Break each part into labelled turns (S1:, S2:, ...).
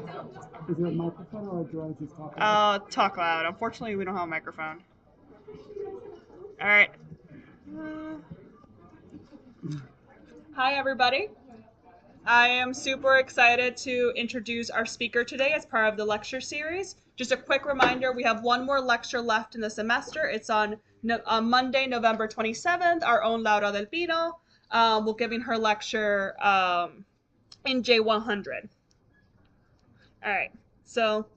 S1: Is it a microphone or do I just talk loud?
S2: Talk loud. Unfortunately, we don't have a microphone. All right. Uh, Hi, everybody. I am super excited to introduce our speaker today as part of the lecture series. Just a quick reminder, we have one more lecture left in the semester. It's on Monday, November 27th, our own Laura del Pino. We're giving her lecture in J100. All right, so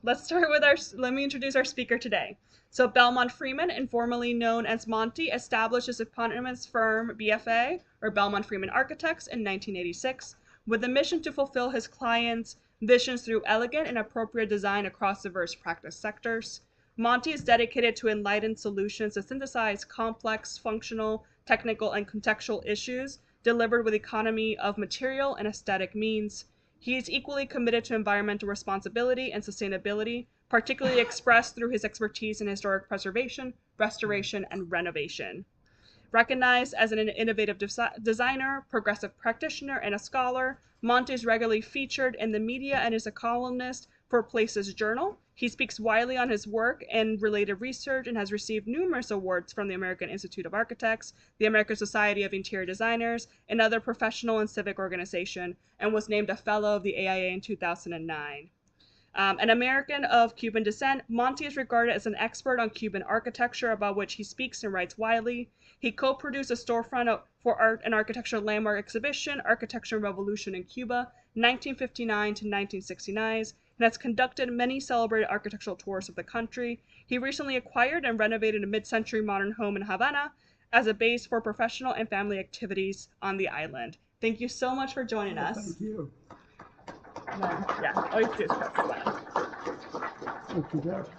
S2: let's start with let me introduce our speaker today. So Belmont Freeman, informally known as Monty, established his eponymous firm BFA, or Belmont Freeman Architects, in 1986, with the mission to fulfill his clients' visions through elegant and appropriate design across diverse practice sectors. Monty is dedicated to enlightened solutions to synthesize complex, functional, technical, and contextual issues delivered with economy of material and aesthetic means. He is equally committed to environmental responsibility and sustainability, particularly expressed through his expertise in historic preservation, restoration, and renovation. Recognized as an innovative designer, progressive practitioner, and a scholar, Monte is regularly featured in the media and is a columnist for Places Journal. He speaks widely on his work and related research and has received numerous awards from the American Institute of Architects, the American Society of Interior Designers, and other professional and civic organizations, and was named a Fellow of the AIA in 2009. An American of Cuban descent, Monti is regarded as an expert on Cuban architecture, about which he speaks and writes widely. He co-produced a storefront for art and architecture landmark exhibition, Architecture Revolution in Cuba, 1959 to 1969, and has conducted many celebrated architectural tours of the country. He recently acquired and renovated a mid-century modern home in Havana as a base for professional and family activities on the island. Thank you so much for joining
S1: Oh,
S2: us.
S1: thank you.
S2: Yeah, all you have to do is press that.
S1: Thank you, Deb.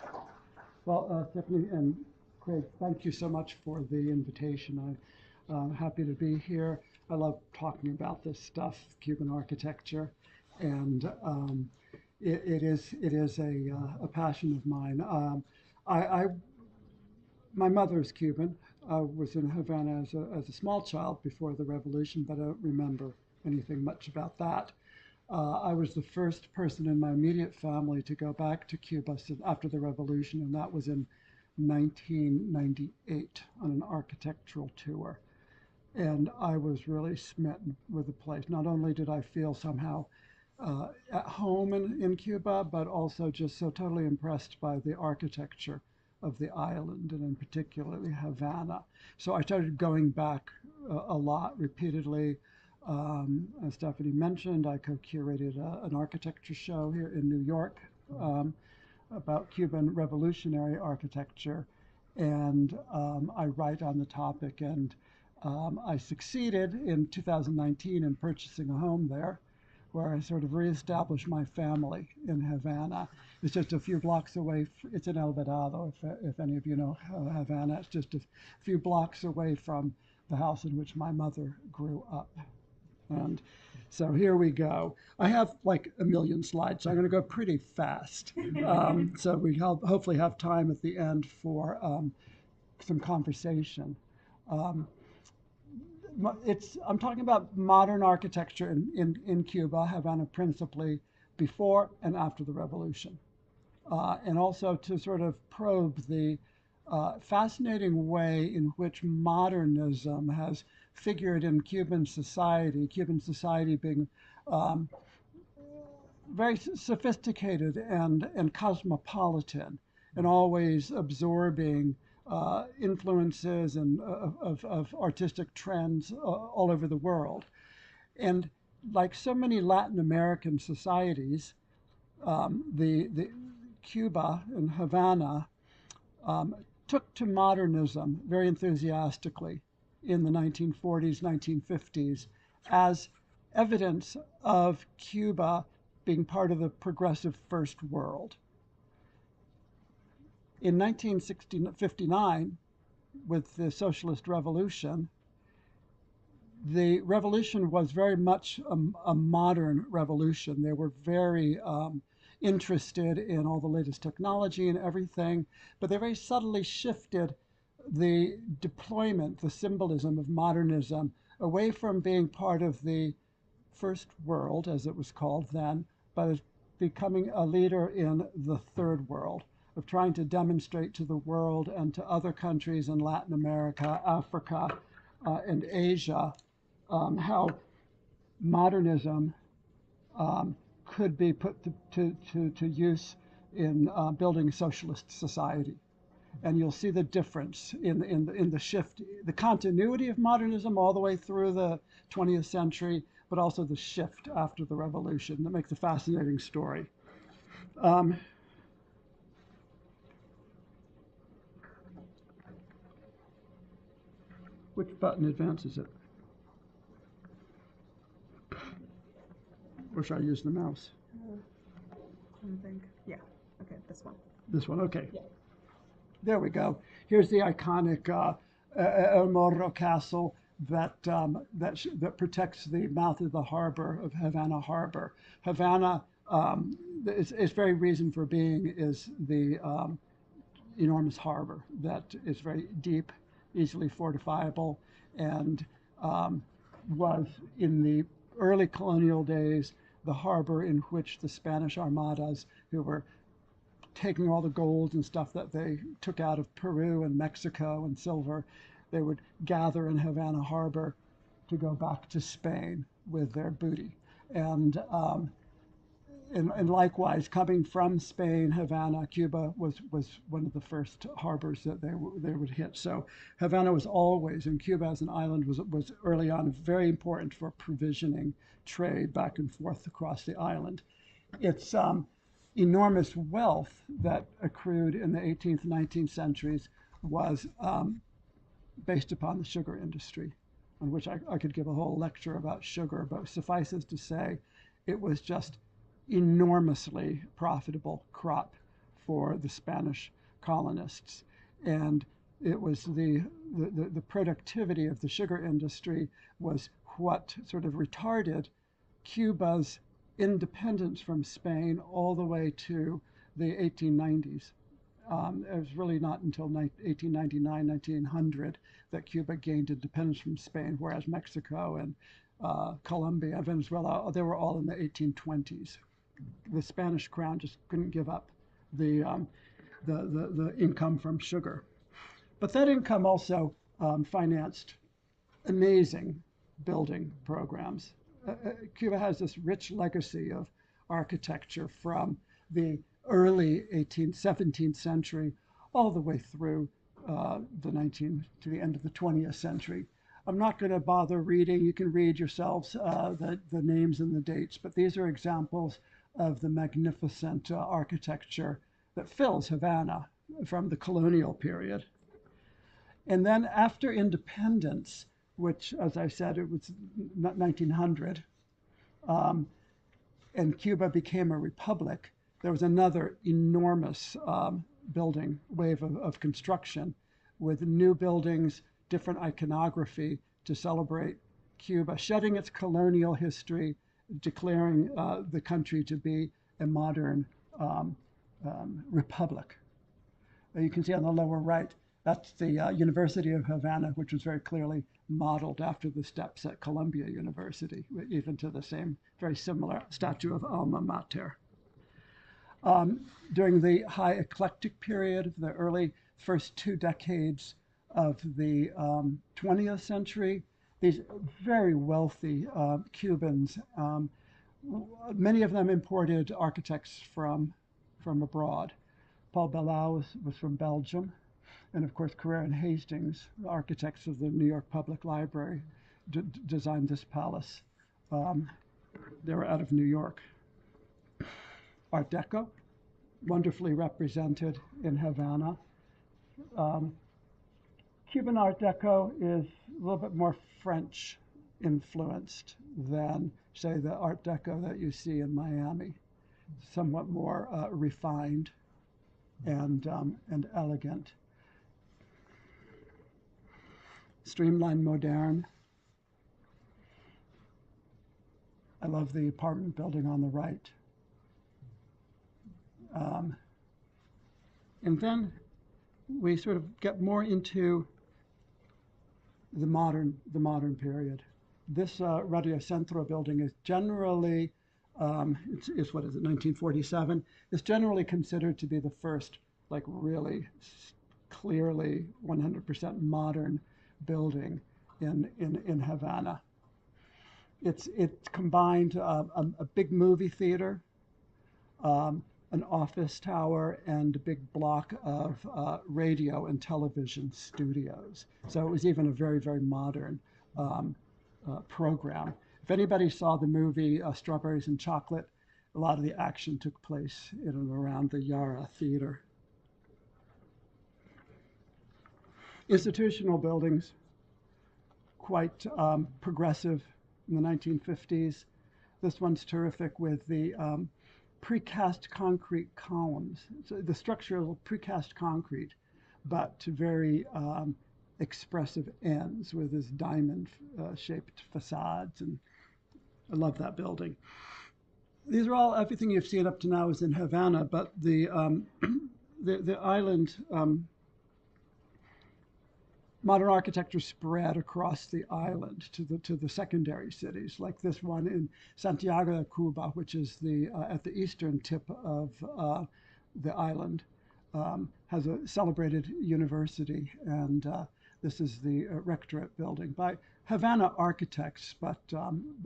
S1: Well, Stephanie and Craig, thank you so much for the invitation. I'm happy to be here. I love talking about this stuff, Cuban architecture, and it is a passion of mine. I my mother is Cuban. I was in Havana as a small child before the revolution, but I don't remember anything much about that. I was the first person in my immediate family to go back to Cuba after the revolution, and that was in 1998 on an architectural tour. And I was really smitten with the place. Not only did I feel somehow at home in Cuba, but also just so totally impressed by the architecture of the island, and in particularly Havana. So I started going back a lot, repeatedly. As Stephanie mentioned, I co-curated an architecture show here in New York um, about Cuban revolutionary architecture, and I write on the topic. And I succeeded in 2019 in purchasing a home there, where I sort of reestablished my family in Havana. It's just a few blocks away. It's in El Vedado, if any of you know Havana. It's just a few blocks away from the house in which my mother grew up. And so here we go. I have like a million slides, so I'm going to go pretty fast. So we hopefully have time at the end for some conversation. Um, I'm talking about modern architecture in Cuba, Havana principally, before and after the revolution. And also to sort of probe the fascinating way in which modernism has figured in Cuban society being um, very sophisticated and cosmopolitan, and always absorbing influences and of artistic trends all over the world. And like so many Latin American societies, the Cuba and Havana um, took to modernism very enthusiastically in the 1940s, 1950s as evidence of Cuba being part of the progressive first world. In 1959, with the socialist revolution, the revolution was very much a modern revolution. They were very interested in all the latest technology and everything, but they very subtly shifted the deployment, the symbolism of modernism away from being part of the first world, as it was called then, but becoming a leader in the third world, of trying to demonstrate to the world and to other countries in Latin America, Africa, and Asia how modernism could be put to use in building a socialist society. And you'll see the difference in the shift, the continuity of modernism all the way through the 20th century, but also the shift after the revolution. That makes a fascinating story. Um, which button advances it? Or should I use the mouse?
S2: I think, yeah. Okay, this one.
S1: This one, okay.
S2: Yeah.
S1: There we go. Here's the iconic El Morro Castle that protects the mouth of the harbor of Havana Harbor. Havana, its very reason for being is the enormous harbor that is very deep, easily fortifiable, and was in the early colonial days the harbor in which the Spanish armadas, who were taking all the gold and stuff that they took out of Peru and Mexico and silver, they would gather in Havana Harbor to go back to Spain with their booty. And likewise, coming from Spain, Havana, Cuba was one of the first harbors that they would hit. So Havana was always, and Cuba as an island was early on very important for provisioning trade back and forth across the island. It's enormous wealth that accrued in the 18th, 19th centuries was based upon the sugar industry, on which I could give a whole lecture about sugar, but suffices to say it was just enormously profitable crop for the Spanish colonists. And it was the productivity of the sugar industry was what sort of retarded Cuba's independence from Spain all the way to the 1890s. It was really not until 1899, 1900 that Cuba gained independence from Spain, whereas Mexico and Colombia, Venezuela, they were all in the 1820s. The Spanish crown just couldn't give up the income from sugar. But that income also financed amazing building programs. Cuba has this rich legacy of architecture from the early 18th, 17th century all the way through to the end of the 20th century. I'm not going to bother reading. You can read yourselves the names and the dates, but these are examples of the magnificent architecture that fills Havana from the colonial period. And then after independence, which, as I said, it was 1900, and Cuba became a republic, there was another enormous building wave of construction with new buildings, different iconography to celebrate Cuba, shedding its colonial history, declaring the country to be a modern republic. You can see on the lower right, that's the University of Havana, which was very clearly modeled after the steps at Columbia University, even to the same very similar statue of Alma Mater. During the high eclectic period, the early first 2 decades of the 20th century, these very wealthy Cubans, many of them imported architects from abroad. Paul Bellau was from Belgium, and of course Carrere and Hastings, the architects of the New York Public Library, designed this palace. They were out of New York. Art Deco, wonderfully represented in Havana. Cuban Art Deco is a little bit more French influenced than, say, the Art Deco that you see in Miami. Somewhat more refined and elegant. Streamlined moderne. I love the apartment building on the right. And then we sort of get more into the modern period. This Radio Centro building is generally It's what is it, 1947? It's generally considered to be the first, like, really clearly 100% modern building in Havana. It's combined a big movie theater, an office tower, and a big block of radio and television studios. So it was even a very, very modern um, program. If anybody saw the movie Strawberries and Chocolate, a lot of the action took place in and around the Yara Theater. Institutional buildings, quite progressive in the 1950s. This one's terrific with the precast concrete columns. So the structure is precast concrete, but to very expressive ends with this diamond shaped facades. And I love that building. These are all, everything you've seen up to now is in Havana, but the island modern architecture spread across the island to the secondary cities, like this one in Santiago de Cuba, which is the at the eastern tip of the island, has a celebrated university, and this is the rectorate building by Havana architects, but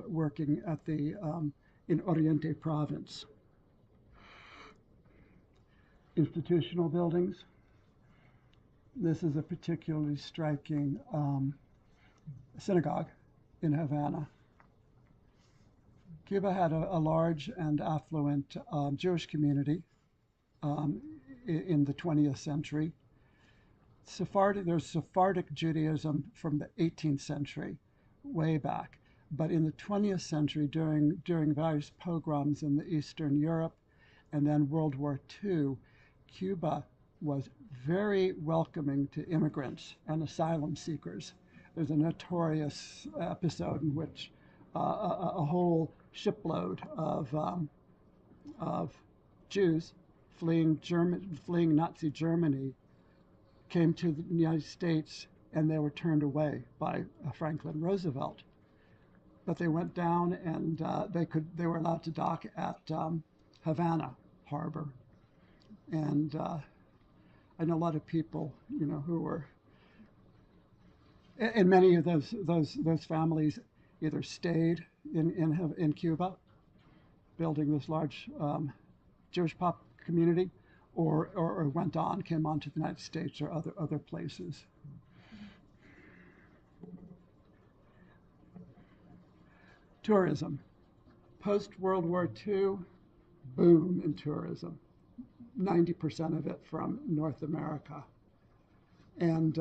S1: working at the in Oriente province. Institutional buildings. This is a particularly striking synagogue in Havana. Cuba had a large and affluent Jewish community in the 20th century. There's Sephardic Judaism from the 18th century, way back. But in the 20th century, during various pogroms in the Eastern Europe and then World War II, Cuba was very welcoming to immigrants and asylum seekers. There's a notorious episode in which a whole shipload of Jews fleeing Nazi Germany came to the United States, and they were turned away by Franklin Roosevelt. But they went down, and they were allowed to dock at Havana Harbor, and I know a lot of people, who were, and many of those families either stayed in Cuba, building this large Jewish pop community, or came on to the United States or other places. Tourism. Post-World War II, boom in tourism. 90% of it from North America. And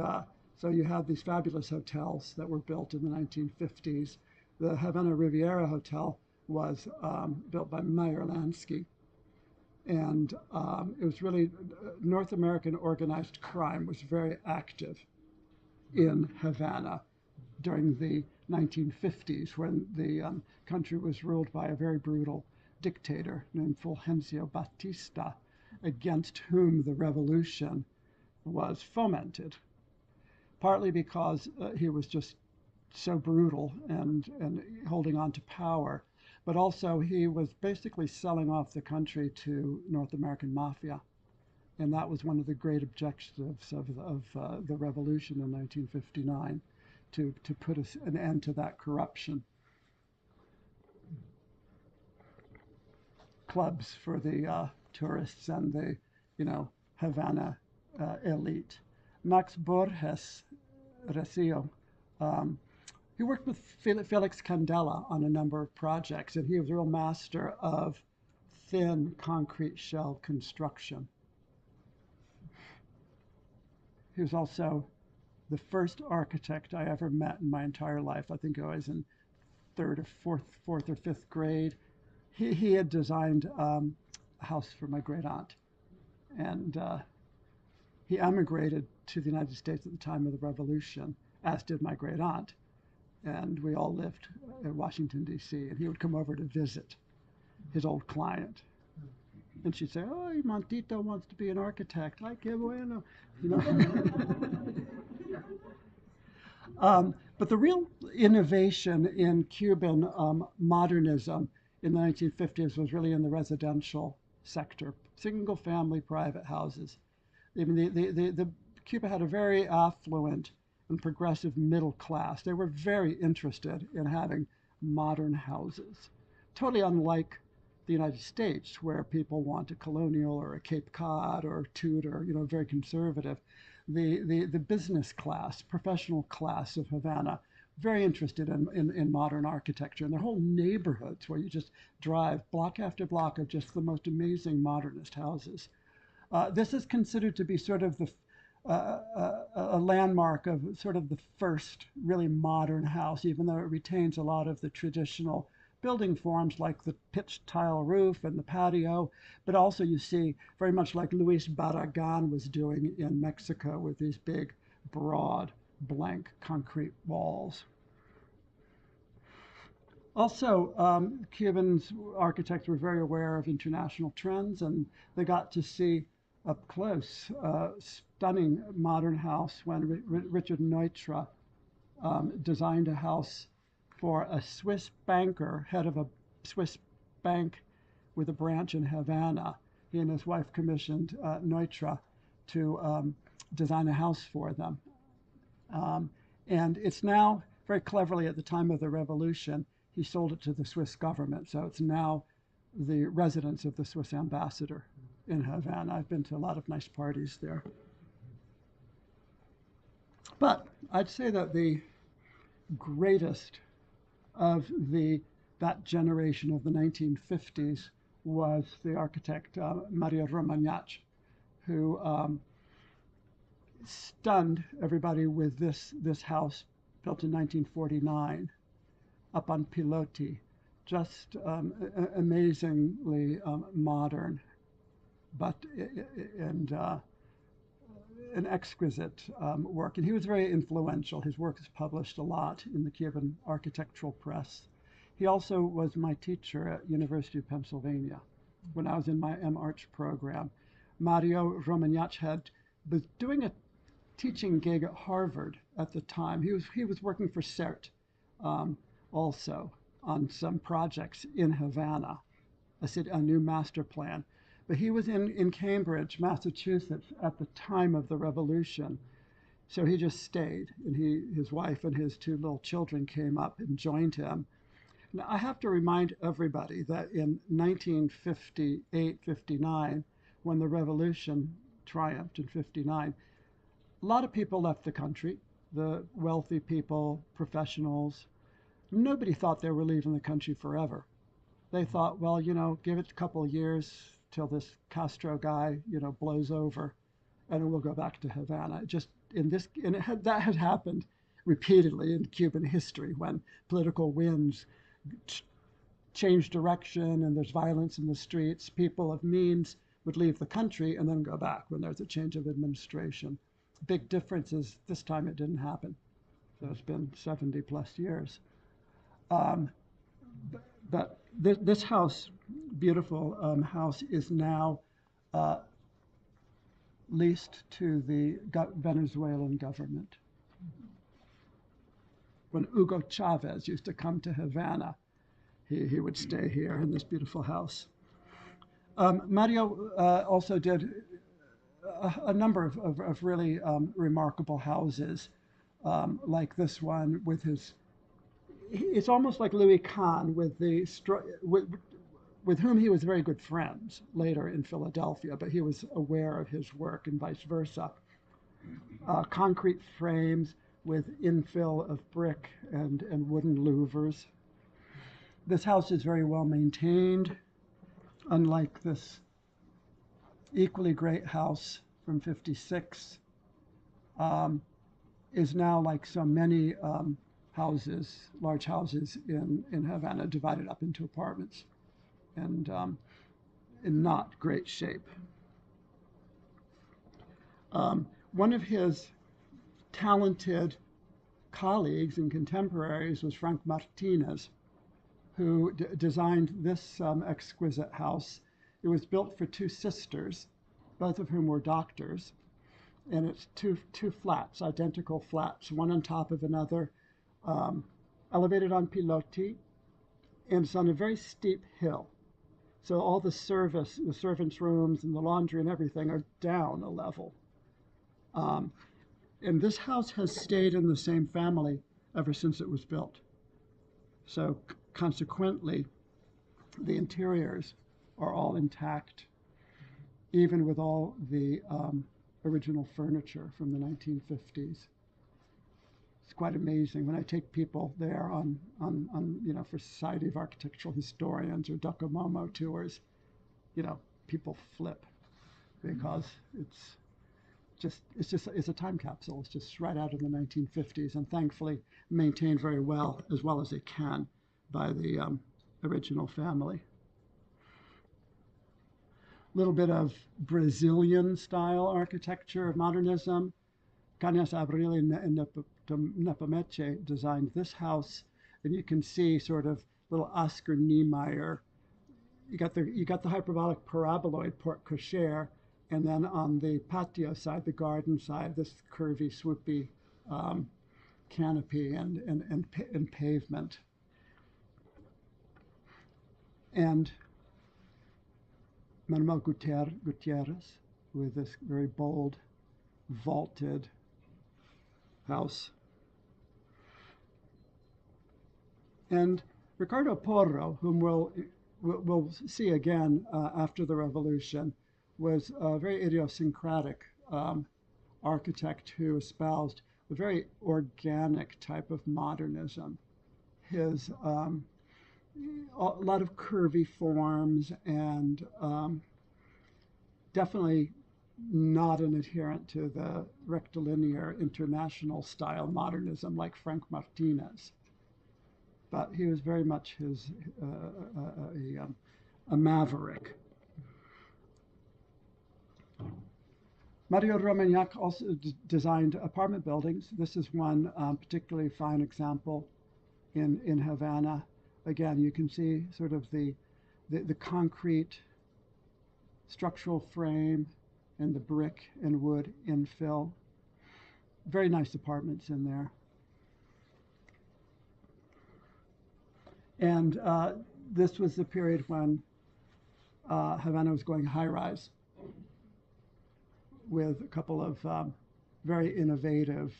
S1: so you have these fabulous hotels that were built in the 1950s. The Havana Riviera Hotel was built by Meyer Lansky. And it was really, North American organized crime was very active in Havana during the 1950s, when the country was ruled by a very brutal dictator named Fulgencio Batista, against whom the revolution was fomented, partly because he was just so brutal and holding on to power, but also he was basically selling off the country to North American mafia. And that was one of the great objectives of the revolution in 1959, to put an end to that corruption. Clubs for the tourists and the, Havana elite. Max Borges Recio, he worked with Felix Candela on a number of projects, and he was a real master of thin concrete shell construction. He was also the first architect I ever met in my entire life. I think I was in fourth or fifth grade. He had designed a house for my great aunt, and he emigrated to the United States at the time of the Revolution, as did my great aunt, and we all lived in Washington, D.C., and he would come over to visit his old client. And she'd say, "Oh, Montito wants to be an architect. Ay, qué bueno." But the real innovation in Cuban modernism in the 1950s was really in the residential sector, single family private houses. I mean, the Cuba had a very affluent and progressive middle class. They were very interested in having modern houses, totally unlike the United States, where people want a colonial or a Cape Cod or Tudor, very conservative. The business class, professional class of Havana, very interested in modern architecture. And their whole neighborhoods where you just drive block after block of just the most amazing modernist houses. This is considered to be sort of a landmark of sort of the first really modern house, even though it retains a lot of the traditional building forms like the pitched tile roof and the patio, but also you see very much like Luis Barragan was doing in Mexico with these big, broad, blank concrete walls. Also, Cubans architects were very aware of international trends, and they got to see up close a stunning modern house when Richard Neutra designed a house for a Swiss banker, head of a Swiss bank with a branch in Havana. He and his wife commissioned Neutra to design a house for them. Um, and it's now, very cleverly at the time of the revolution, he sold it to the Swiss government. So it's now the residence of the Swiss ambassador in Havana. I've been to a lot of nice parties there. But I'd say that the greatest of that generation of the 1950s was the architect Mario Romagnac, who stunned everybody with this house built in 1949 up on Piloti, just amazingly modern, but and an exquisite work. And he was very influential. His work is published a lot in the Cuban architectural press. He also was my teacher at University of Pennsylvania when I was in my M.Arch program. Mario Romagnac was doing a teaching gig at Harvard at the time. He was working for CERT also on some projects in Havana, a new master plan. But he was in Cambridge, Massachusetts at the time of the revolution. So he just stayed, and his wife and his two little children came up and joined him. Now, I have to remind everybody that in 1958, 59, when the revolution triumphed in 59, a lot of people left the country, the wealthy people, professionals. Nobody thought they were leaving the country forever. They thought, well, give it a couple of years till this Castro guy, blows over, and then we'll go back to Havana. That had happened repeatedly in Cuban history when political winds change direction and there's violence in the streets. People of means would leave the country and then go back when there's a change of administration. Big difference is this time it didn't happen. So it's been 70 plus years. But this house, beautiful house, is now leased to the Venezuelan government. When Hugo Chavez used to come to Havana, he would stay here in this beautiful house. Mario also did a number of really remarkable houses, like this one with it's almost like Louis Kahn with whom he was very good friends later in Philadelphia, but he was aware of his work and vice versa. Concrete frames with infill of brick and wooden louvers. This house is very well maintained, unlike this equally great house from 56, is now like so many houses, large houses in Havana, divided up into apartments and in not great shape. One of his talented colleagues and contemporaries was Frank Martinez, who designed this exquisite house. It was built for two sisters, both of whom were doctors, and it's two flats, identical flats, one on top of another, elevated on Piloti, and it's on a very steep hill. So all the servants' rooms and the laundry and everything are down a level. Um, and this house has stayed in the same family ever since it was built. So consequently, the interiors are all intact, even with all the original furniture from the 1950s. It's quite amazing when I take people there on for Society of Architectural Historians or Docomomo tours. You know, people flip because it's a time capsule. It's just right out of the 1950s, and thankfully maintained very well, as well as it can, by the original family. A little bit of Brazilian style architecture, modernism. Cañas Abril and Nepomeche designed this house, and you can see sort of little Oscar Niemeyer. You got the hyperbolic paraboloid porte cochere, and then on the patio side, the garden side, this curvy, swoopy canopy and pavement. And Manuel Gutierrez with this very bold, vaulted house. And Ricardo Porro, whom we'll see again after the revolution, was a very idiosyncratic architect who espoused a very organic type of modernism. His a lot of curvy forms and definitely not an adherent to the rectilinear international style modernism like Frank Martinez. But he was very much a maverick. Mario Romagnac also designed apartment buildings. This is one particularly fine example in Havana. Again, you can see sort of the concrete structural frame and the brick and wood infill. Very nice apartments in there. And this was the period when Havana was going high-rise with a couple of very innovative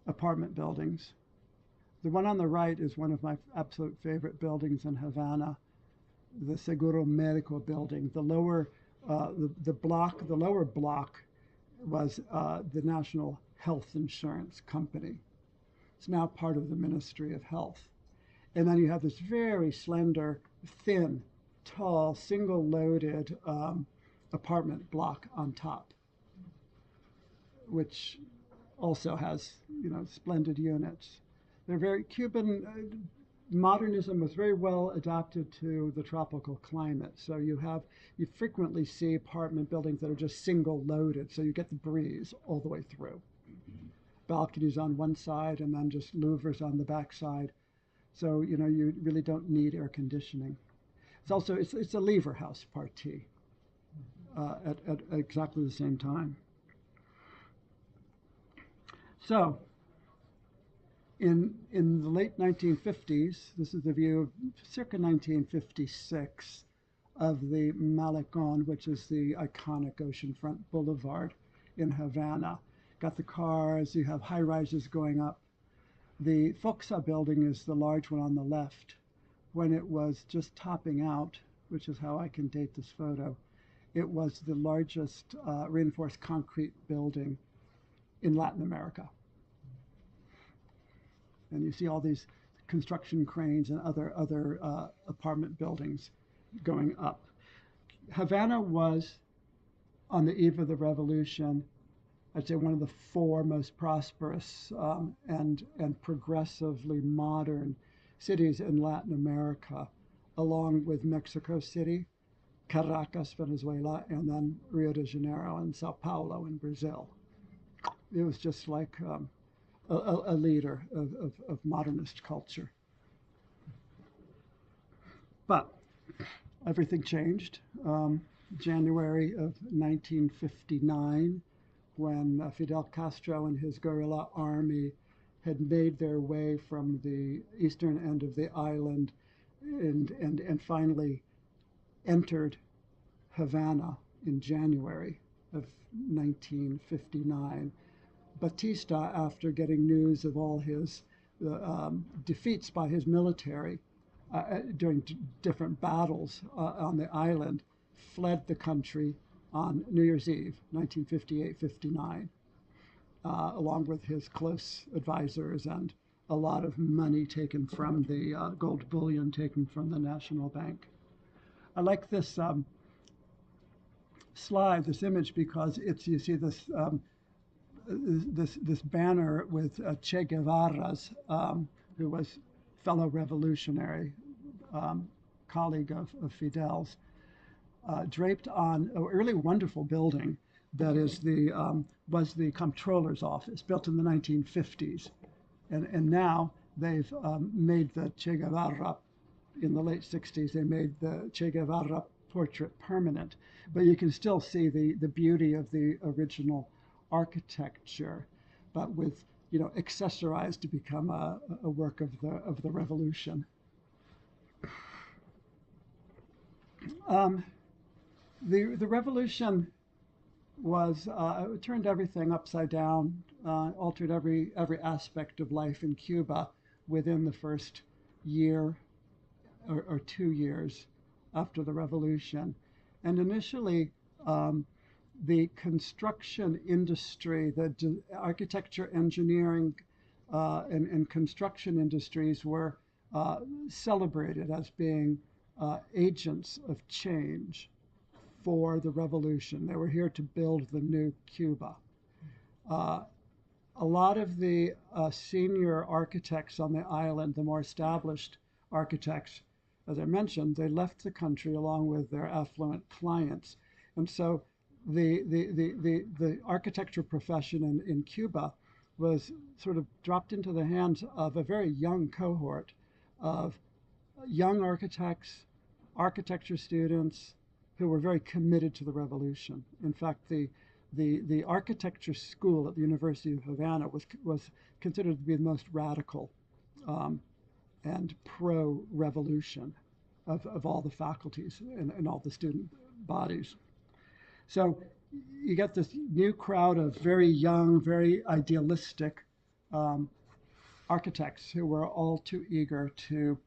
S1: apartment buildings. The one on the right is one of my absolute favorite buildings in Havana, the Seguro Medico building. The lower block was the National Health Insurance Company. It's now part of the Ministry of Health. And then you have this very slender, thin, tall, single-loaded apartment block on top, which also has, splendid units. They're very Cuban. Modernism was very well adapted to the tropical climate. So you frequently see apartment buildings that are just single-loaded, so you get the breeze all the way through. Balconies on one side and then just louvers on the back side. So, you really don't need air conditioning. It's a lever house party at exactly the same time. So, in the late 1950s, this is the view of circa 1956 of the Malecon, which is the iconic oceanfront boulevard in Havana. Got the cars, you have high rises going up. The Foxa building is the large one on the left. When it was just topping out, which is how I can date this photo, it was the largest reinforced concrete building in Latin America. And you see all these construction cranes and other apartment buildings going up. Havana was, on the eve of the revolution, I'd say one of the four most prosperous and progressively modern cities in Latin America, along with Mexico City, Caracas, Venezuela, and then Rio de Janeiro and Sao Paulo in Brazil. It was just like a leader of modernist culture. But everything changed. January of 1959, when Fidel Castro and his guerrilla army had made their way from the eastern end of the island and finally entered Havana in January of 1959. Batista, after getting news of all his defeats by his military during different battles on the island, fled the country on New Year's Eve, 1958-59, along with his close advisors and a lot of money taken from the gold bullion taken from the National Bank. I like this slide, this image, because it's, you see this banner with Che Guevara's, who was fellow revolutionary, colleague of Fidel's, draped on a really wonderful building that is was the comptroller's office, built in the 1950s, and now they've made the Che Guevara in the late 60s. They made the Che Guevara portrait permanent, but you can still see the beauty of the original architecture, but with, accessorized to become a work of the revolution. The revolution was it turned everything upside down, altered every aspect of life in Cuba within the first year or 2 years after the revolution. And initially, the construction industry, the architecture, engineering, and construction industries were celebrated as being agents of change for the revolution. They were here to build the new Cuba. A lot of the senior architects on the island, the more established architects, as I mentioned, they left the country along with their affluent clients. And so the architecture profession in Cuba was sort of dropped into the hands of a very young cohort of young architects, architecture students who were very committed to the revolution. In fact, the architecture school at the University of Havana was considered to be the most radical and pro-revolution of all the faculties and all the student bodies. So you get this new crowd of very young, very idealistic architects who were all too eager to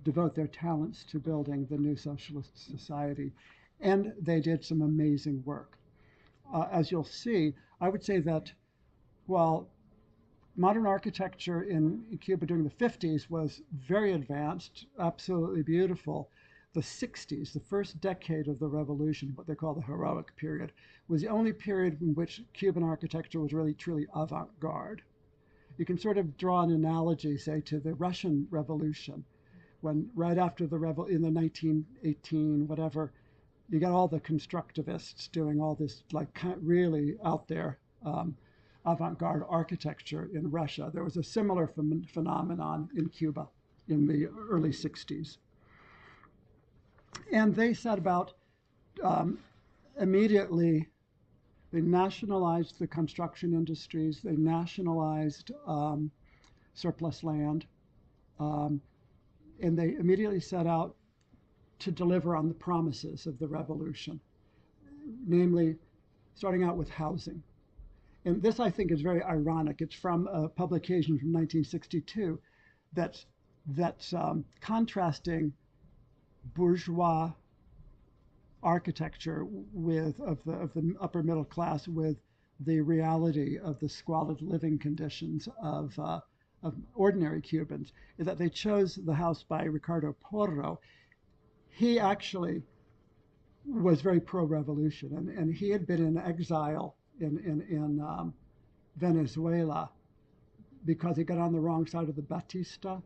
S1: devote their talents to building the new socialist society. And they did some amazing work. As you'll see, I would say that while modern architecture in Cuba during the 50s was very advanced, absolutely beautiful, the 60s, the first decade of the revolution, what they call the heroic period, was the only period in which Cuban architecture was really truly avant-garde. You can sort of draw an analogy, say, to the Russian Revolution, when right after in the 1918, whatever, you got all the constructivists doing all this like really out there avant-garde architecture in Russia. There was a similar phenomenon in Cuba in the early 60s. And they set about immediately, they nationalized the construction industries, they nationalized surplus land, and they immediately set out to deliver on the promises of the revolution, namely starting out with housing. And this, I think, is very ironic. It's from a publication from 1962 that's contrasting bourgeois architecture of the upper middle class with the reality of the squalid living conditions of ordinary Cubans. Is that they chose the house by Ricardo Porro. He actually was very pro-revolution, and he had been in exile in Venezuela because he got on the wrong side of the Batista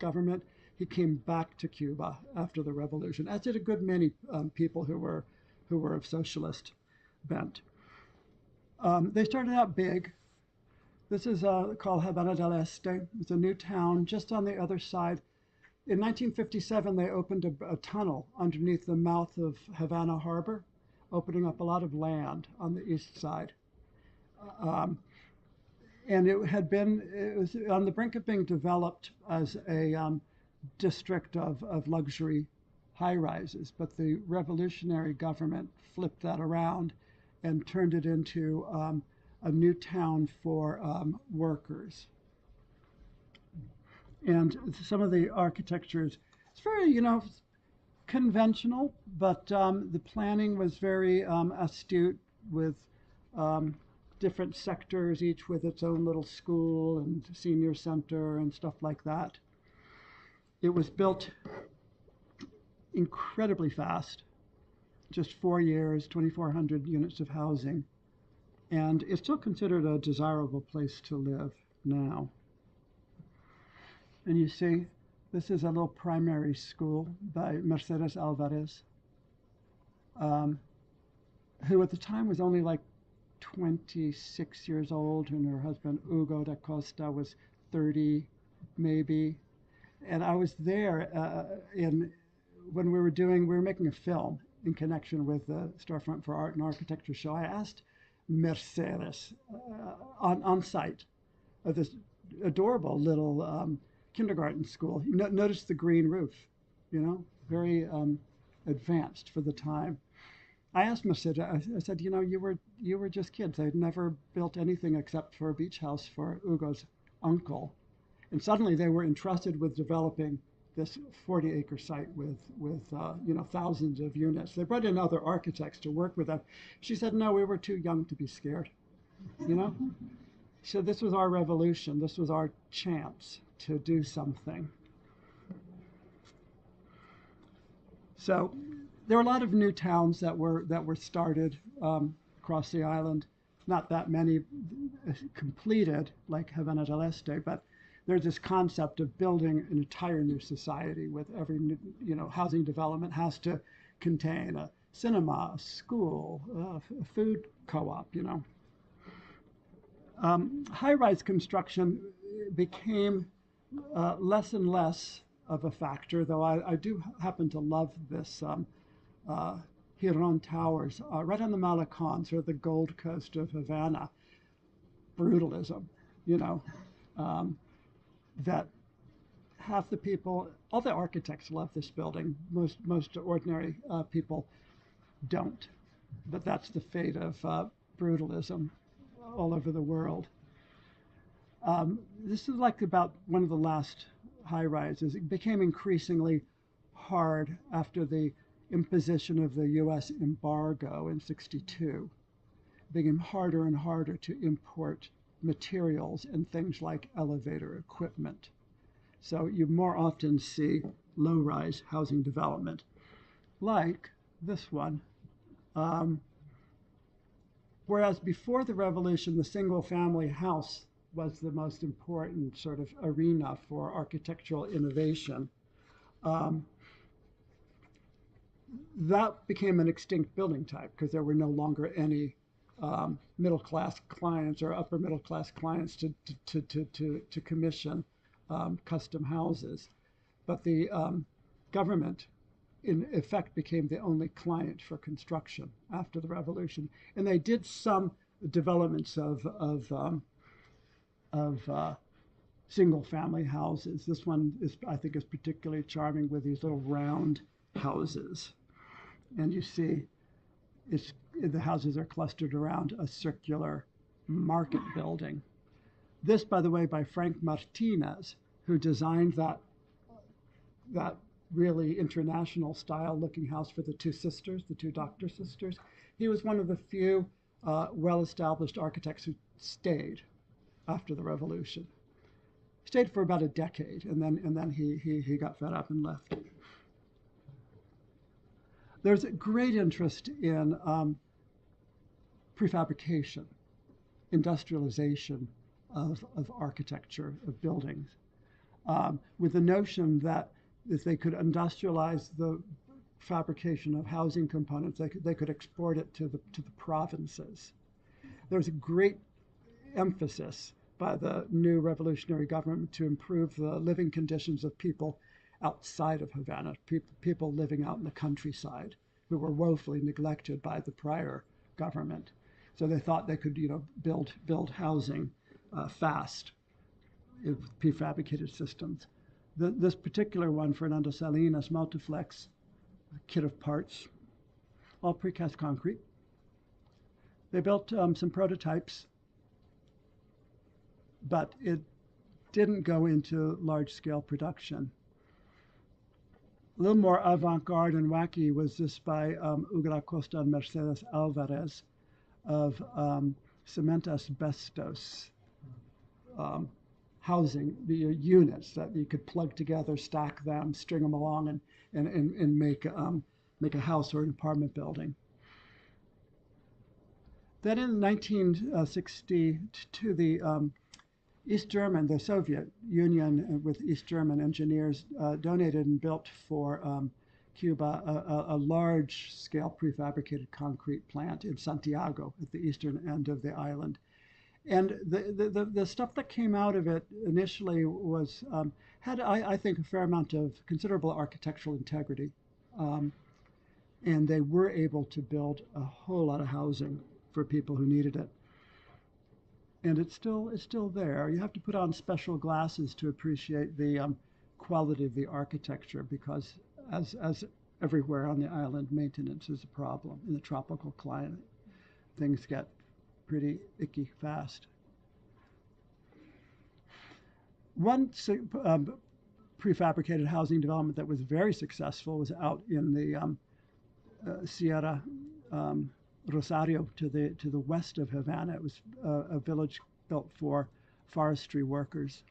S1: government. He came back to Cuba after the revolution, as did a good many people who were of socialist bent. They started out big. This is called Havana del Este. It's a new town just on the other side. In 1957, they opened a tunnel underneath the mouth of Havana Harbor, opening up a lot of land on the east side. And it was on the brink of being developed as a district of luxury high rises, but the revolutionary government flipped that around and turned it into a new town for workers. And some of the architecture is it's very, conventional, but the planning was very astute with um, different sectors, each with its own little school and senior center and stuff like that. It was built incredibly fast, just 4 years, 2,400 units of housing, and it's still considered a desirable place to live now. And you see, this is a little primary school by Mercedes Alvarez, um, who at the time was only like 26 years old, and her husband Hugo da Costa was 30, maybe. And I was there in when we were making a film in connection with the Storefront for Art and Architecture show. I asked Mercedes on site of this adorable little kindergarten school. Notice the green roof, very advanced for the time. I asked Mercedes, I said, you were just kids. They'd never built anything except for a beach house for Hugo's uncle. And suddenly they were entrusted with developing this 40-acre site with thousands of units. They brought in other architects to work with them. She said, no, we were too young to be scared. You know, so this was our revolution. This was our chance to do something. So there were a lot of new towns that were started across the island. Not that many completed, like Havana del Este, but there's this concept of building an entire new society with every new, housing development has to contain a cinema, a school, a food co-op. High-rise construction became less and less of a factor, though I do happen to love this Hiron Towers, right on the Malecon, sort of the Gold Coast of Havana. Brutalism, that half the people, all the architects love this building. Most ordinary people don't, but that's the fate of brutalism all over the world. This is like about one of the last high rises. It became increasingly hard after the imposition of the U.S. embargo in '62. It became harder and harder to import materials and things like elevator equipment. So you more often see low-rise housing development, like this one. Whereas before the revolution, the single-family house was the most important sort of arena for architectural innovation. That became an extinct building type because there were no longer any middle-class clients or upper middle-class clients to commission custom houses. But the government, in effect, became the only client for construction after the revolution. And they did some developments of single-family houses. This one I think, is particularly charming with these little round houses. And you see, the houses are clustered around a circular market building. This, by the way, by Frank Martinez, who designed that really international style looking house for the two sisters, the two doctor sisters. He was one of the few well-established architects who stayed after the revolution. Stayed for about a decade, and then he got fed up and left. There's a great interest in prefabrication, industrialization of architecture, of buildings, with the notion that if they could industrialize the fabrication of housing components, they could export it to the provinces. There's a great emphasis by the new revolutionary government to improve the living conditions of people outside of Havana, people living out in the countryside who were woefully neglected by the prior government. So they thought they could, build housing fast with prefabricated systems. This particular one, Fernando Salinas Multiflex, a kit of parts, all precast concrete. They built some prototypes, but it didn't go into large-scale production. A little more avant-garde and wacky was this by Hugo Acosta and Mercedes Alvarez of cement asbestos housing, the units that you could plug together, stack them, string them along, and make a house or an apartment building. Then in 1962, the Soviet Union with East German engineers donated and built for Cuba a large-scale prefabricated concrete plant in Santiago at the eastern end of the island. And the stuff that came out of it initially was had, I think, a fair amount of considerable architectural integrity. And they were able to build a whole lot of housing for people who needed it. And it's still there. You have to put on special glasses to appreciate the quality of the architecture, because as everywhere on the island, maintenance is a problem. In the tropical climate, things get pretty icky fast. One prefabricated housing development that was very successful was out in the Sierra Rosario to the west of Havana. It was a village built for forestry workers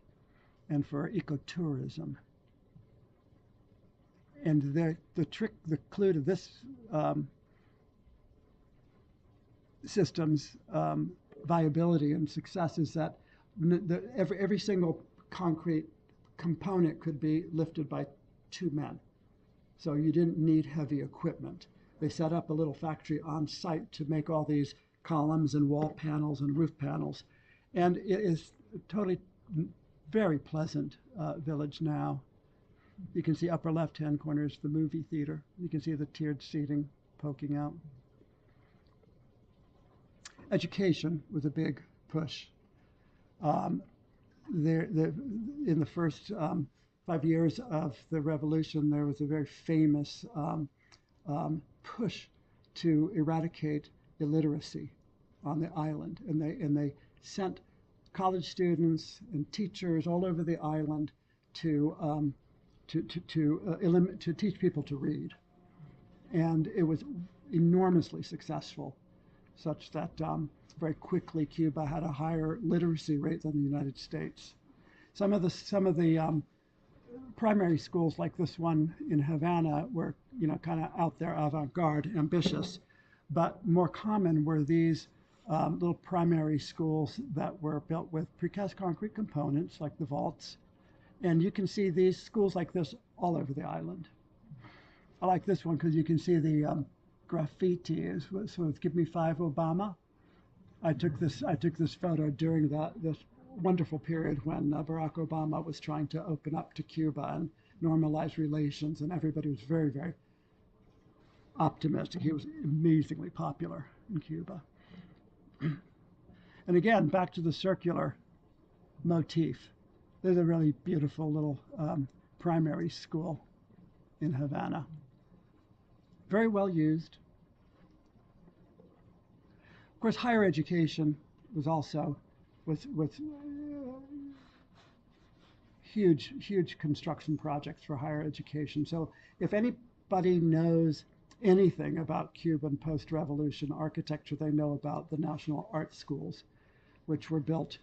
S1: and for ecotourism. And the clue to this system's viability and success is that every single concrete component could be lifted by 2 men. So you didn't need heavy equipment. They set up a little factory on site to make all these columns and wall panels and roof panels. And it is a totally very pleasant village now. You can see upper left-hand corner is the movie theater. You can see the tiered seating poking out. Education was a big push. In the first 5 years of the revolution, there was a very famous push to eradicate illiteracy on the island, and they sent college students and teachers all over the island to teach people to read, and it was enormously successful, such that very quickly Cuba had a higher literacy rate than the United States. Some of the primary schools like this one in Havana were, kind of out there, avant-garde, ambitious, but more common were these little primary schools that were built with precast concrete components like the vaults. And you can see these schools like this all over the island. I like this one because you can see the graffiti. So it's "Give Me 5 Obama." I took this photo during this wonderful period when Barack Obama was trying to open up to Cuba and normalize relations, and everybody was very, very optimistic. He was amazingly popular in Cuba. And again, back to the circular motif. There's a really beautiful little primary school in Havana. Very well used. Of course, higher education was also with huge construction projects for higher education. So if anybody knows anything about Cuban post-revolution architecture, they know about the National Art Schools, which were built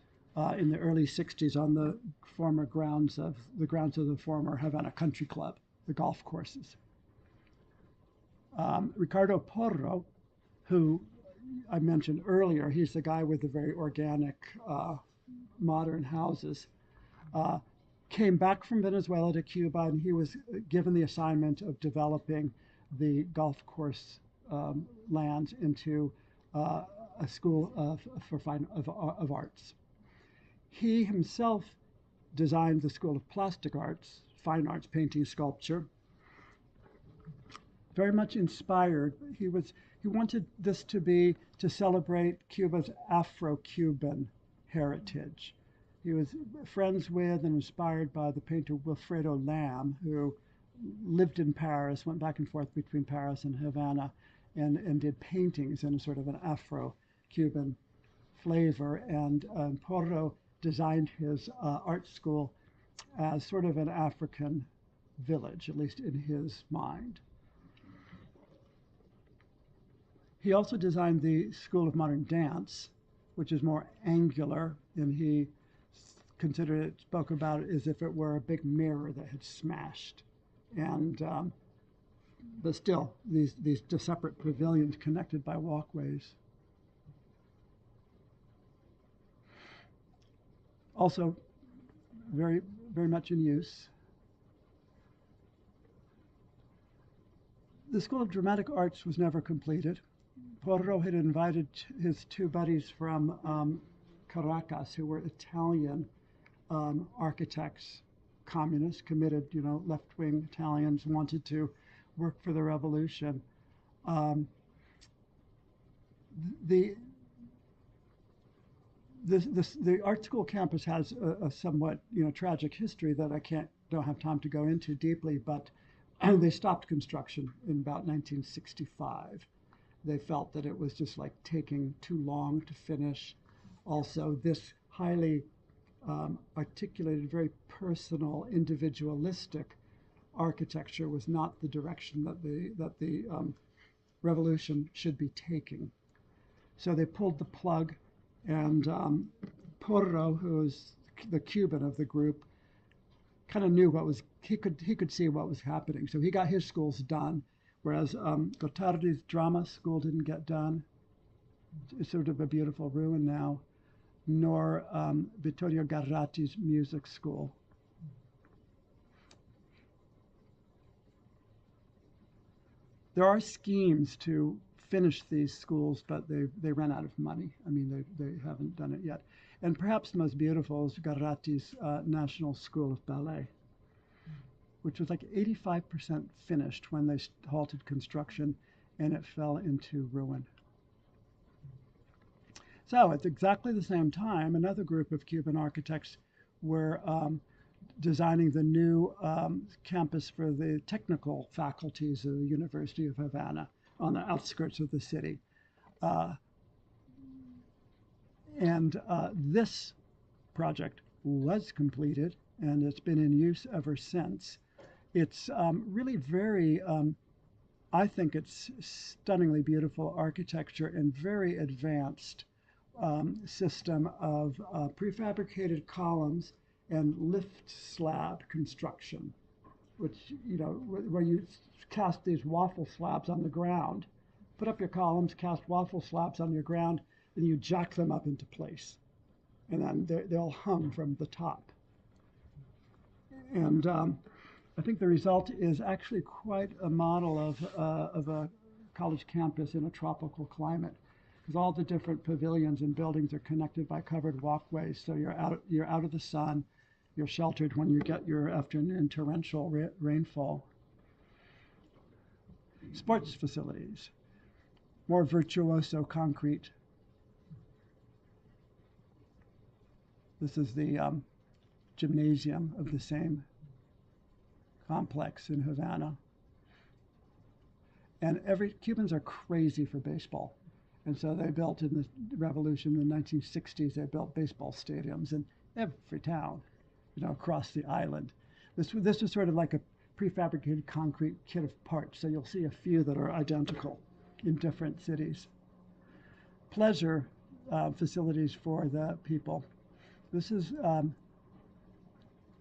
S1: in the early 60s on the grounds of the former Havana Country Club, the golf courses. Ricardo Porro, who I mentioned earlier, he's the guy with the very organic, modern houses, came back from Venezuela to Cuba, and he was given the assignment of developing the golf course lands into a school of arts. He himself designed the School of Plastic Arts, fine arts, painting, sculpture. Very much inspired. He wanted this to celebrate Cuba's Afro-Cuban heritage. He was friends with and inspired by the painter Wilfredo Lamb, who lived in Paris, went back and forth between Paris and Havana, and did paintings in a sort of an Afro-Cuban flavor. And Porro designed his art school as sort of an African village, at least in his mind. He also designed the School of Modern Dance, which is more angular, and he considered it, spoke about it as if it were a big mirror that had smashed. And but still, these separate pavilions connected by walkways. Also, very much in use. The School of Dramatic Arts was never completed. Porro had invited his two buddies from Caracas, who were Italian architects, communists, committed, left-wing Italians, wanted to work for the revolution. The the art school campus has a somewhat tragic history that I don't have time to go into deeply, but they stopped construction in about 1965. They felt that it was just like taking too long to finish. Also, this highly articulated, very personal, individualistic architecture was not the direction that the revolution should be taking. So they pulled the plug, and Porro, who was the Cuban of the group, kind of knew he could see what was happening. So he got his schools done, whereas Gotardi's drama school didn't get done. It's sort of a beautiful ruin now, nor Vittorio Garratti's music school. There are schemes to finish these schools, but they ran out of money. I mean, they haven't done it yet. And perhaps the most beautiful is Garratti's National School of Ballet, which was like 85% finished when they halted construction, and it fell into ruin. So at exactly the same time, another group of Cuban architects were designing the new campus for the technical faculties of the University of Havana on the outskirts of the city. And this project was completed, and it's been in use ever since. It's really very, I think it's stunningly beautiful architecture and very advanced system of prefabricated columns and lift slab construction, which, where you cast these waffle slabs on the ground, put up your columns, cast waffle slabs on your ground, and you jack them up into place. And then they'll hung from the top. And I think the result is actually quite a model of a college campus in a tropical climate, because all the different pavilions and buildings are connected by covered walkways. So you're out of the sun, you're sheltered when you get your afternoon torrential rainfall. Sports facilities, more virtuoso concrete. This is the gymnasium of the same complex in Havana. And Cubans are crazy for baseball. And so they built in the revolution in the 1960s, they built baseball stadiums in every town, across the island. This was sort of like a prefabricated concrete kit of parts. So you'll see a few that are identical in different cities. Pleasure facilities for the people. This is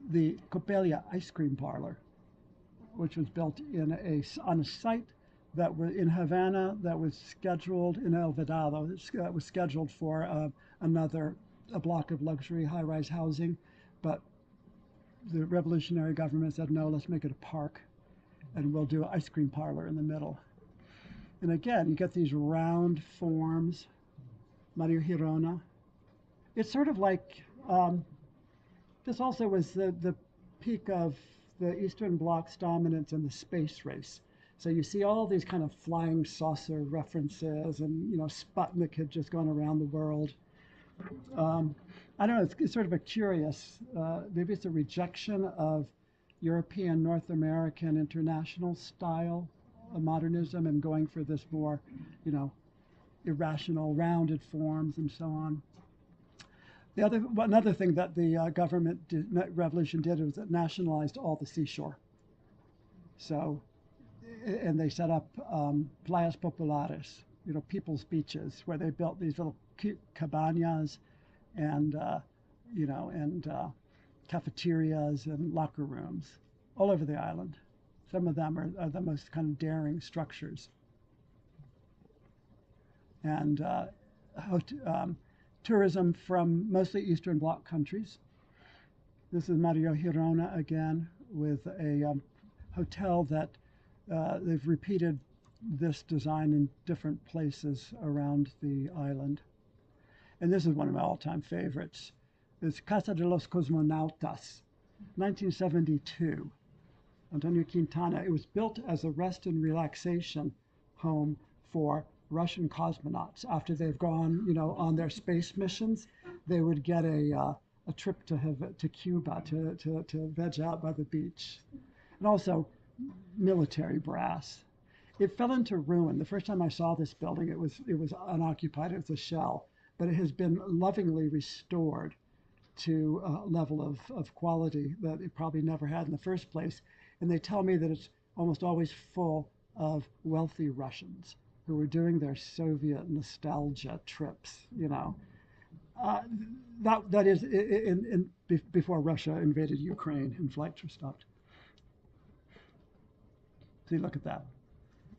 S1: the Copelia ice cream parlor, which was built on a site that was in Havana that was scheduled in El Vedado. That was scheduled for a block of luxury high-rise housing, but the revolutionary government said, no, let's make it a park, and we'll do an ice cream parlor in the middle. And again, you get these round forms, Maria Girona. It's sort of like, this also was the peak of the Eastern Bloc's dominance in the space race. So you see all these kind of flying saucer references, and Sputnik had just gone around the world. Um, I don't know, it's sort of a curious, maybe it's a rejection of European, North American, international style of modernism and going for this more, you know, irrational, rounded forms and so on. Another thing that the revolution did was it nationalized all the seashore. So, and they set up playas populares, you know, people's beaches, where they built these little cute cabanas and cafeterias and locker rooms all over the island. Some of them are the most kind of daring structures. And tourism from mostly Eastern Bloc countries. This is Mario Hirona again with a hotel that they've repeated this design in different places around the island. And this is one of my all-time favorites. It's Casa de los Cosmonautas, 1972. Antonio Quintana. It was built as a rest and relaxation home for Russian cosmonauts. After they've gone, you know, on their space missions, they would get a trip to Cuba to veg out by the beach, and also military brass. It fell into ruin. The first time I saw this building, it was unoccupied. It was a shell, but it has been lovingly restored to a level of quality that it probably never had in the first place. And they tell me that it's almost always full of wealthy Russians who were doing their Soviet nostalgia trips, you know. Uh, that is before Russia invaded Ukraine and flights were stopped. See, look at that.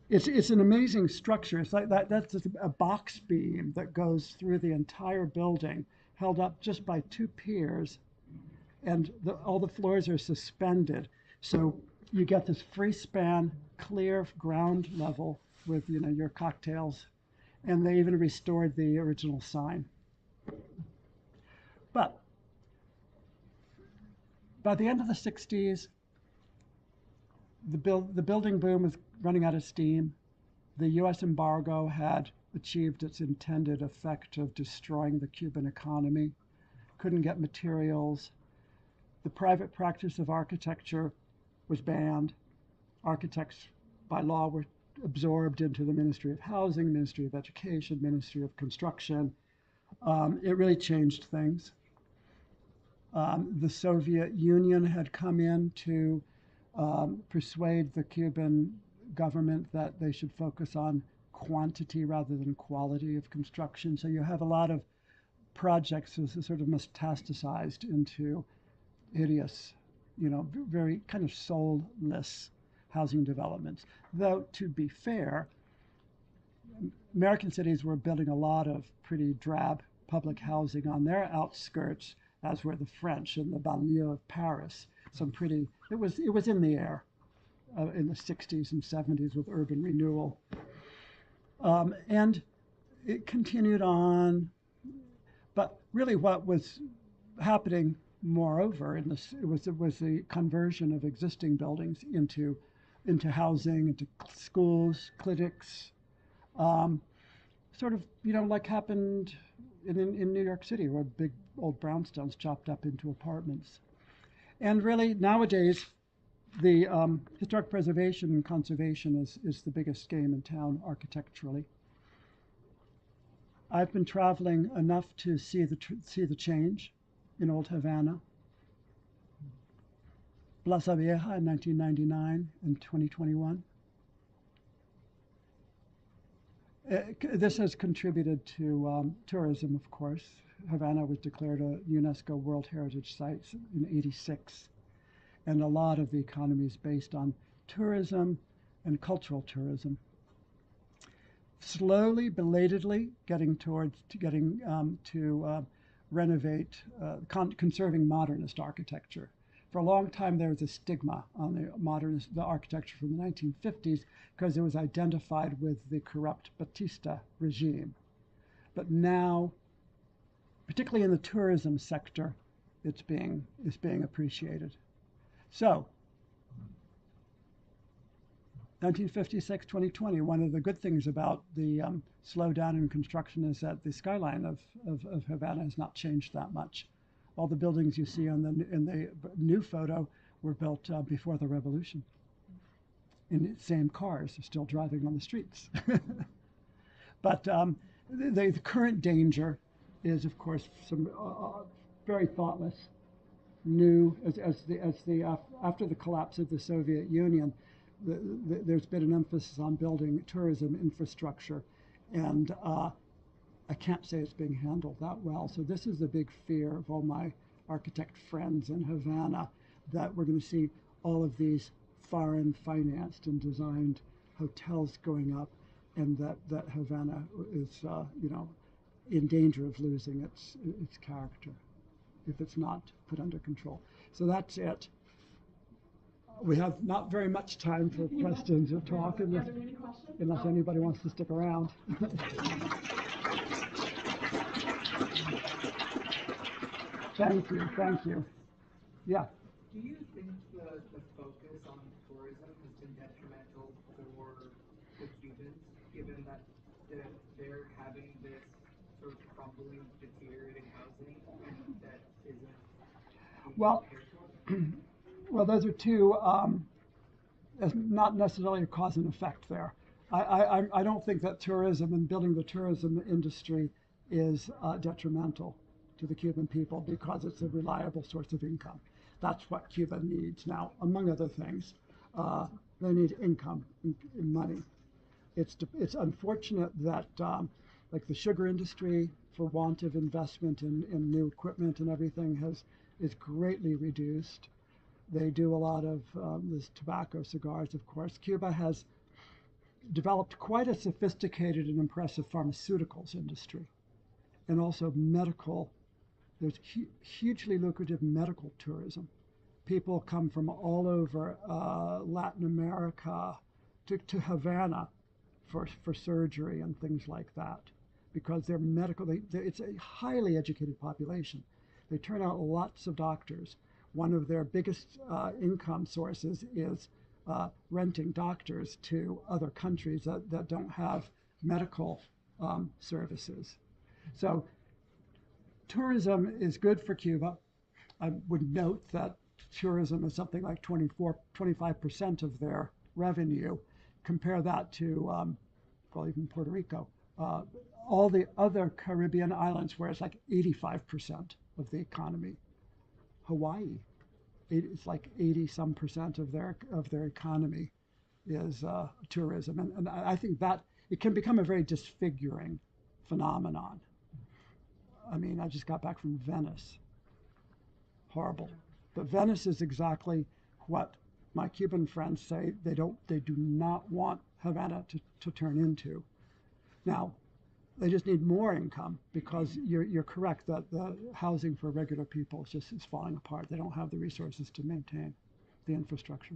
S1: It's an amazing structure. It's like that. That's just a box beam that goes through the entire building, held up just by two piers, and all the floors are suspended. So you get this free span, clear ground level with, you know, your cocktails, and they even restored the original sign. But by the end of the 60s, the building boom was running out of steam. The U.S. embargo had achieved its intended effect of destroying the Cuban economy. Couldn't get materials. The private practice of architecture was banned. Architects by law were absorbed into the Ministry of Housing, Ministry of Education, Ministry of Construction. It really changed things. The Soviet Union had come in to persuade the Cuban government that they should focus on quantity rather than quality of construction. So you have a lot of projects that sort of metastasized into hideous, you know, very kind of soulless housing developments. Though, to be fair, American cities were building a lot of pretty drab public housing on their outskirts, as were the French in the banlieue of Paris. Some pretty, it was in the air in the 60s and 70s with urban renewal. And it continued on. But really, what was happening, moreover, in this it was the conversion of existing buildings into housing, into schools, clinics, um, sort of, you know, like happened in New York City, where big old brownstones chopped up into apartments. And really, nowadays, the historic preservation and conservation is the biggest game in town architecturally. I've been traveling enough to see the change in Old Havana. Plaza Vieja in 1999 and 2021. This has contributed to tourism, of course. Havana was declared a UNESCO World Heritage Site in '86, and a lot of the economy is based on tourism and cultural tourism. Slowly, belatedly, getting to renovate, conserving modernist architecture. For a long time, there was a stigma on the architecture from the 1950s because it was identified with the corrupt Batista regime. But now, particularly in the tourism sector, it's being appreciated. So, 1956, 2020. One of the good things about the slowdown in construction is that the skyline of Havana has not changed that much. All the buildings you see on in the new photo were built before the revolution. And the same cars are still driving on the streets. But the current danger is, of course, some very thoughtless new after the collapse of the Soviet Union. There's been an emphasis on building tourism infrastructure, and I can't say it's being handled that well. So this is the big fear of all my architect friends in Havana, that we're going to see all of these foreign financed and designed hotels going up, and that Havana is, in danger of losing its character if it's not put under control. So that's it. We have not very much time for questions or talk, unless anybody wants to stick around. Thank you, thank you. Yeah.
S3: Do you think the focus on tourism has been detrimental for the Cubans, given that they're having this sort of crumbling, deteriorating housing, and that isn't being
S1: Well,
S3: cared for?
S1: well, those are two, not necessarily a cause and effect there. I don't think that tourism and building the tourism industry is detrimental to the Cuban people, because it's a reliable source of income. That's what Cuba needs now, among other things. They need income, money. It's unfortunate that like the sugar industry, for want of investment in new equipment and everything, is greatly reduced. They do a lot of this tobacco, cigars, of course. Cuba has developed quite a sophisticated and impressive pharmaceuticals industry, and also medical. There's hugely lucrative medical tourism. People come from all over Latin America to Havana for surgery and things like that, because they're medical. It's a highly educated population. They turn out lots of doctors. One of their biggest income sources is renting doctors to other countries that don't have medical services. So tourism is good for Cuba. I would note that tourism is something like 25% of their revenue. Compare that to, well, even Puerto Rico. All the other Caribbean islands, where it's like 85% of the economy. Hawaii, it's like 80-some% of their economy is tourism, and I think that it can become a very disfiguring phenomenon. I mean, I just got back from Venice. Horrible. But Venice is exactly what my Cuban friends say they do not want Havana to turn into. Now, they just need more income, because you're correct that the housing for regular people is falling apart. They don't have the resources to maintain the infrastructure.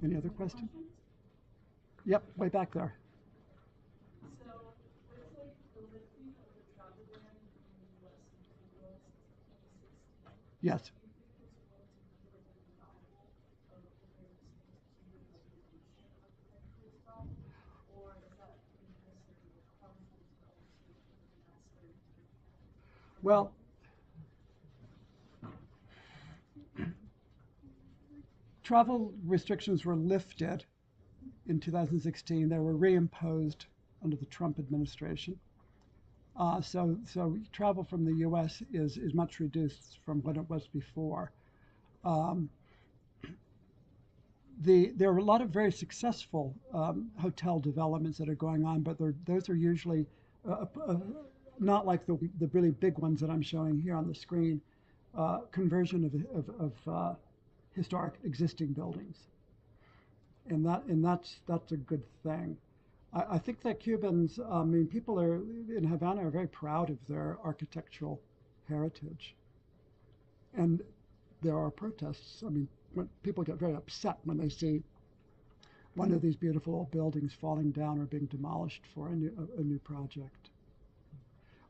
S1: Any other questions? Yep, way back there. Yes. Well, travel restrictions were lifted in 2016. They were reimposed under the Trump administration. So travel from the U.S. is much reduced from what it was before. There are a lot of very successful hotel developments that are going on, but those are usually not like the really big ones that I'm showing here on the screen. Conversion of historic existing buildings, and that's a good thing. I think that Cubans, I mean, people in Havana are very proud of their architectural heritage, and there are protests. I mean, when people get very upset when they see one of these beautiful old buildings falling down or being demolished for a new project.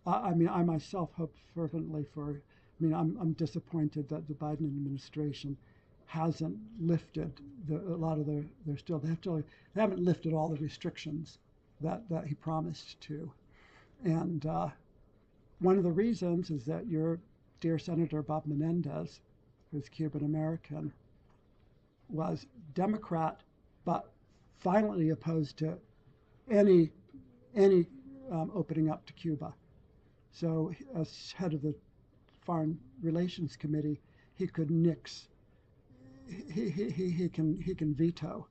S1: I mean, I myself hope fervently for. I mean, I'm disappointed that the Biden administration hasn't lifted a lot of they haven't lifted all the restrictions that he promised to. And one of the reasons is that your dear Senator Bob Menendez, who's Cuban American, was Democrat, but violently opposed to any opening up to Cuba. So as head of the Foreign Relations Committee, he could nix. He can veto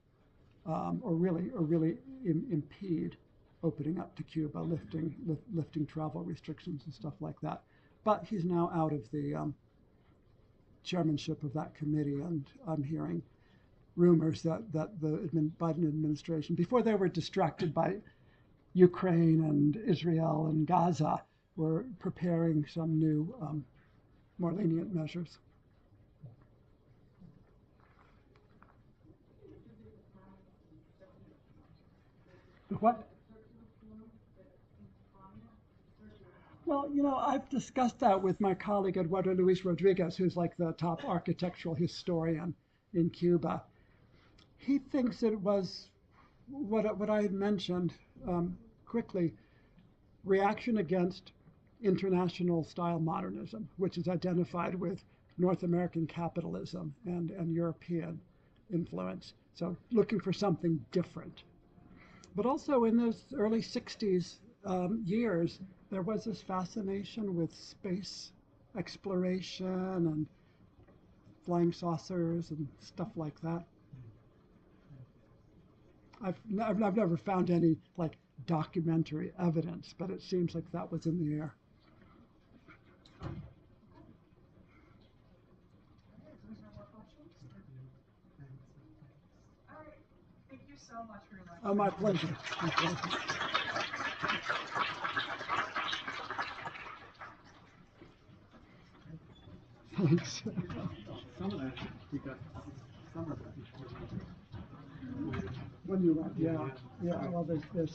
S1: or really impede opening up to Cuba, lifting travel restrictions and stuff like that. But he's now out of the chairmanship of that committee, and I'm hearing rumors that the Biden administration, before they were distracted by Ukraine and Israel and Gaza, were preparing some new, more lenient measures. What? Well, I've discussed that with my colleague Eduardo Luis Rodriguez, who's like the top architectural historian in Cuba. He thinks it was what I had mentioned quickly, reaction against international style modernism, which is identified with North American capitalism and European influence. So looking for something different. But also in those early 60s years, there was this fascination with space exploration and flying saucers and stuff like that. I've never found any like documentary evidence, but it seems like that was in the air.
S2: Thank you so much for your lecture.
S1: Oh, my pleasure. My pleasure. Thanks.
S3: Some of that because some of that.
S1: When you went, yeah. Well, there's